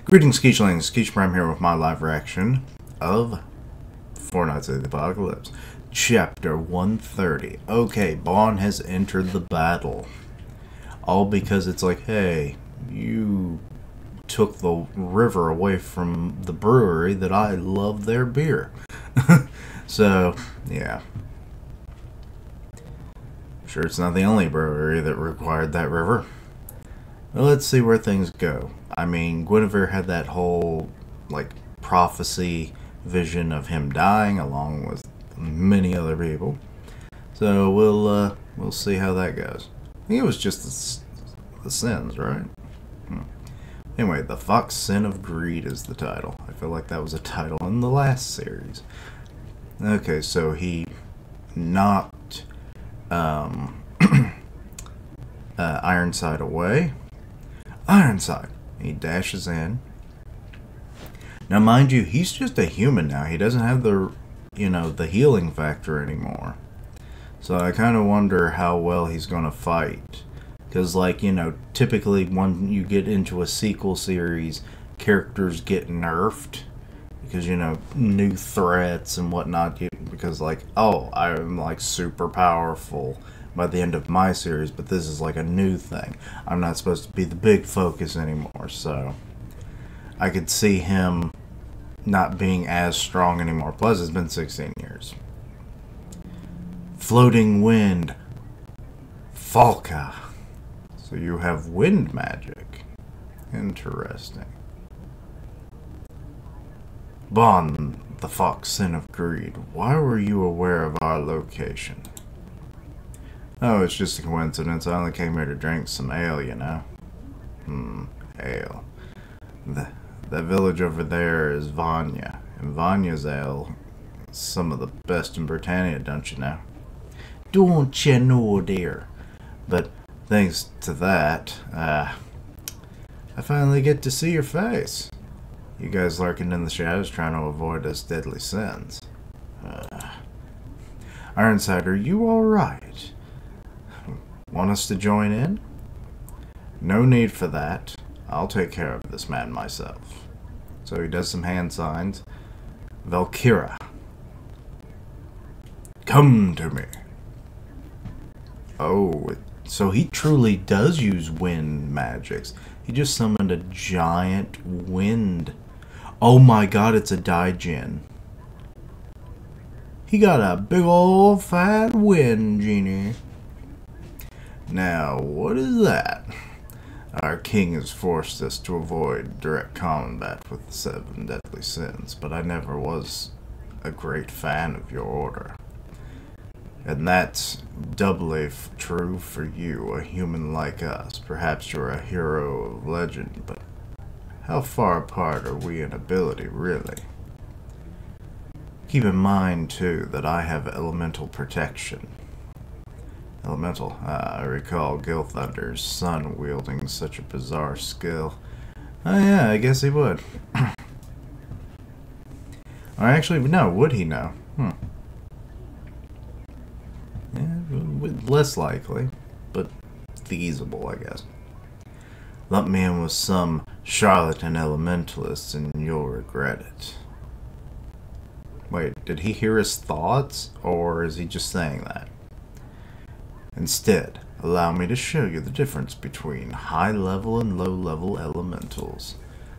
Greetings, Skeechlings. Skeech Prime here with my live reaction of Four Knights of the Apocalypse, Chapter 130. Okay, Bond has entered the battle. All because it's like, hey, you took the river away from the brewery that I love their beer. So, yeah. Sure, it's not the only brewery that required that river. Well, let's see where things go. I mean, Guinevere had that whole, like, prophecy vision of him dying along with many other people. So we'll see how that goes. I think it was just the sins, right? Anyway, The Fox Sin of Greed is the title. I feel like that was a title in the last series. Okay, so he knocked Ironside away. Ironside! He dashes in. Now, mind you, he's just a human now. He doesn't have the, the healing factor anymore. So I kind of wonder how well he's going to fight. Because, like, typically when you get into a sequel series, characters get nerfed. Because, new threats and whatnot. Because, like, oh, I'm, like, super powerful by the end of my series, but this is like a new thing. I'm not supposed to be the big focus anymore, so I could see him not being as strong anymore. Plus, it's been 16 years. Floating wind. Falca. So you have wind magic. Interesting. Bond, the Fox Sin of Greed. Why were you aware of our location? Oh, it's just a coincidence. I only came here to drink some ale, Ale. That village over there is Vanya. And Vanya's ale is some of the best in Britannia, don't you know? Don't you know, dear? But thanks to that, I finally get to see your face. You guys lurking in the shadows trying to avoid us deadly sins. Ironside, are you alright? Want us to join in? No need for that. I'll take care of this man myself. So he does some hand signs. Valkyra. Come to me. Oh, so he truly does use wind magics. He just summoned a giant wind. Oh my god, it's a Daijin. He got a big old fat wind genie. Now, what is that? Our king has forced us to avoid direct combat with the 7 deadly sins, but I never was a great fan of your order. And that's doubly true for you, a human like us. Perhaps you're a hero of legend, but how far apart are we in ability, really? Keep in mind, too, that I have elemental protection. Elemental. I recall Gil Thunder's son wielding such a bizarre skill. Oh yeah, I guess he would. Or actually, no, would he know? Yeah, less likely, but feasible, I guess. Lump me in with some charlatan elementalists and you'll regret it. Wait, did he hear his thoughts, or is he just saying that? Instead, allow me to show you the difference between high-level and low-level elementals.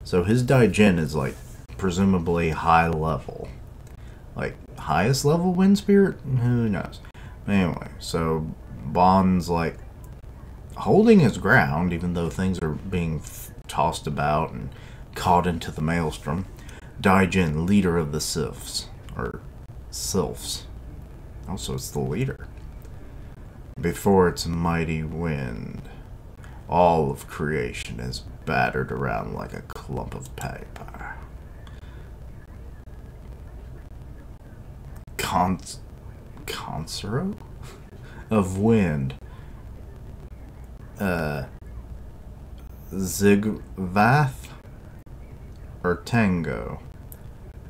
So his Daijin is, like, presumably high-level. Like, highest-level wind spirit? Who knows? Anyway, so Bond's, like, holding his ground, even though things are being tossed about and caught into the maelstrom. Daijin, leader of the Sylphs. Or Sylphs. Also, it's the leader. Before its mighty wind, all of creation is battered around like a clump of paper. Consoro? Of wind. Zigvath? Or Tango.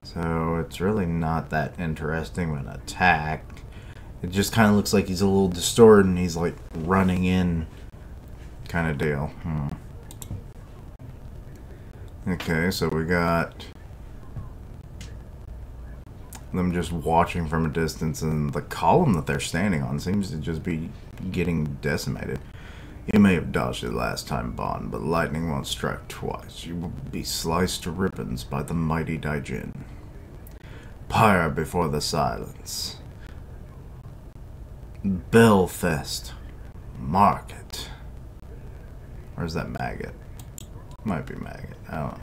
So it's really not that interesting when attacked. It just kind of looks like he's a little distorted and he's like running in kind of deal. Okay, so we got them just watching from a distance, and the column that they're standing on seems to just be getting decimated. You may have dodged it last time, Bond, but lightning won't strike twice. You will be sliced to ribbons by the mighty Daijin. Pyre before the silence. Bellfest. Market. Where's that maggot? Might be maggot. I don't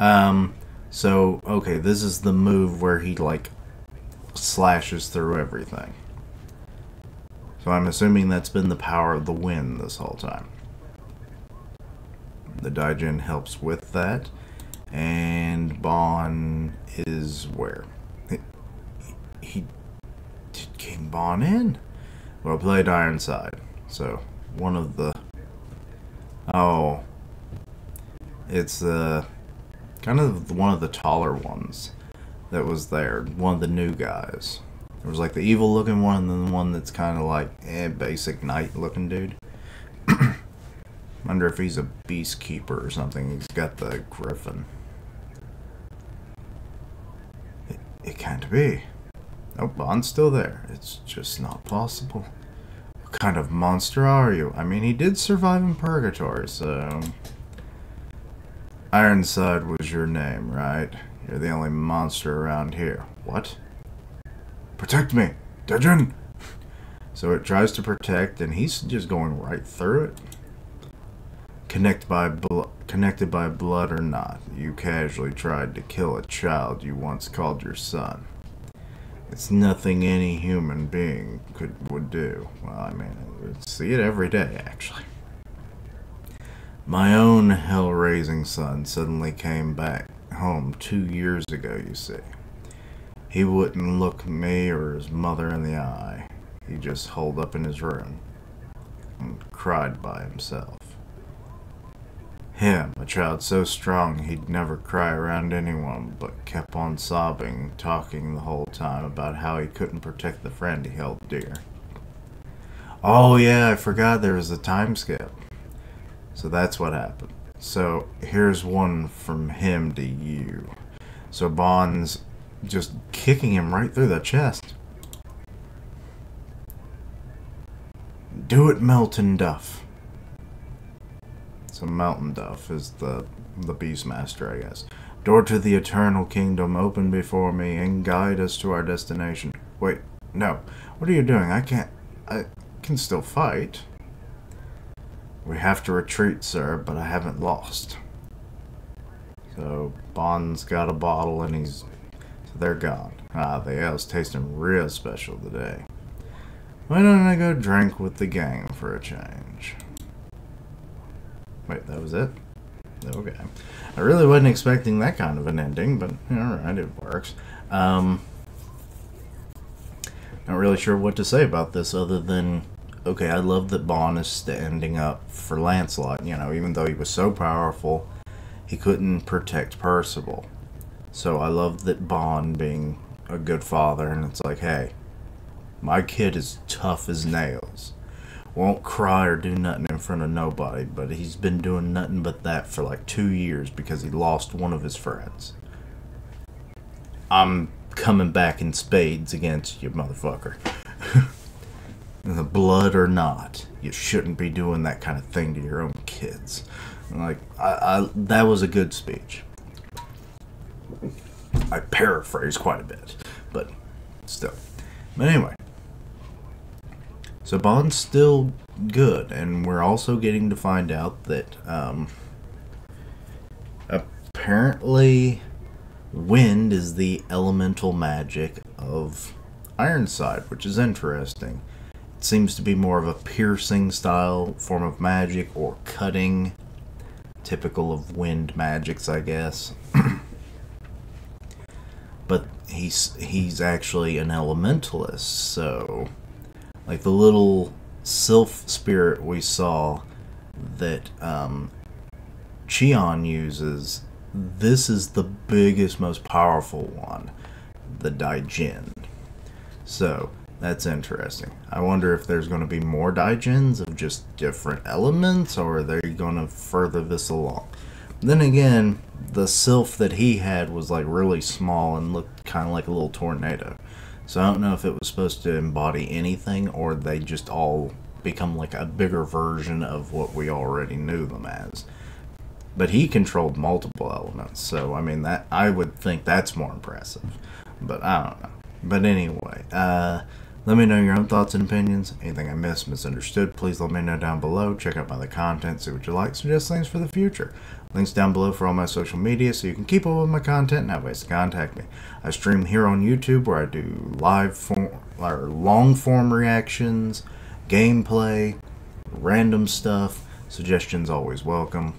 know. So, okay, this is the move where he, like, slashes through everything. So I'm assuming that's been the power of the wind this whole time. The Daijin helps with that. And Bon is where? He did King Bon in? Well played, Ironside. So, one of the... Oh. It's kind of one of the taller ones that was there. One of the new guys. There was like the evil looking one, and then the one that's kind of like basic knight looking dude. Wonder if he's a beast keeper or something. He's got the griffin. It can't be. Oh, Bond's still there. It's just not possible. What kind of monster are you? I mean, he did survive in purgatory, so... Ironside was your name, right? You're the only monster around here. What? Protect me! Daijin! So it tries to protect, and he's just going right through it. Connected by blood or not, you casually tried to kill a child you once called your son. It's nothing any human being would do. Well, I mean, I see it every day, actually. My own hell-raising son suddenly came back home 2 years ago, you see. He wouldn't look me or his mother in the eye. He just holed up in his room and cried by himself. Him, a child so strong he'd never cry around anyone, but kept on sobbing, talking the whole time about how he couldn't protect the friend he held dear. Oh yeah, I forgot there was a time skip. So that's what happened. So here's one from him to you. So Bond's just kicking him right through the chest. Do it, Melton Duff. So Melton Duff is the Beastmaster, I guess. Door to the eternal kingdom open before me and guide us to our destination. Wait, no. What are you doing? I can still fight. We have to retreat, sir, but I haven't lost. So Bond's got a bottle and so they're gone. Ah, the ale's tasting real special today. Why don't I go drink with the gang for a change? Wait, that was it? Okay. I really wasn't expecting that kind of an ending, but alright, it works. Not really sure what to say about this other than, okay, I love that Bond is standing up for Lancelot. You know, even though he was so powerful, he couldn't protect Percival. So I love that Bond being a good father, and it's like, hey, my kid is tough as nails. Won't cry or do nothing in front of nobody, but he's been doing nothing but that for like 2 years because he lost one of his friends. I'm coming back in spades against you, motherfucker. The blood or not, you shouldn't be doing that kind of thing to your own kids. Like, that was a good speech. I paraphrase quite a bit, but still. But anyway. So Bond's still good, and we're also getting to find out that apparently wind is the elemental magic of Ironside, which is interesting. It seems to be more of a piercing style form of magic, or cutting, typical of wind magics, I guess. But he's actually an elementalist, so like the little sylph spirit we saw that Cheon uses, this is the biggest, most powerful one, the Daijin. So that's interesting. I wonder if there's going to be more Daijins of just different elements, or are they going to further this along? Then again, the sylph that he had was like really small and looked kind of like a little tornado. So I don't know if it was supposed to embody anything or they just all become like a bigger version of what we already knew them as. But he controlled multiple elements, so I mean that I would think that's more impressive. But I don't know. But anyway, let me know your own thoughts and opinions. Anything I missed, misunderstood, please let me know down below. Check out my other content, see what you like, suggest things for the future. Links down below for all my social media so you can keep up with my content and have ways to contact me. I stream here on YouTube where I do long form reactions, gameplay, random stuff. Suggestions always welcome.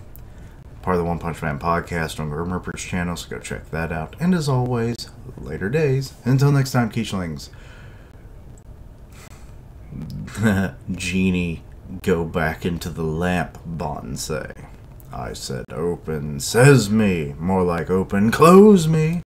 Part of the One Punch Man podcast on Grim Reaper's channel, so go check that out. And as always, later days. Until next time, Quiche-lings. Genie, go back into the lamp, Bonsai. I said open sesame, more like open close me.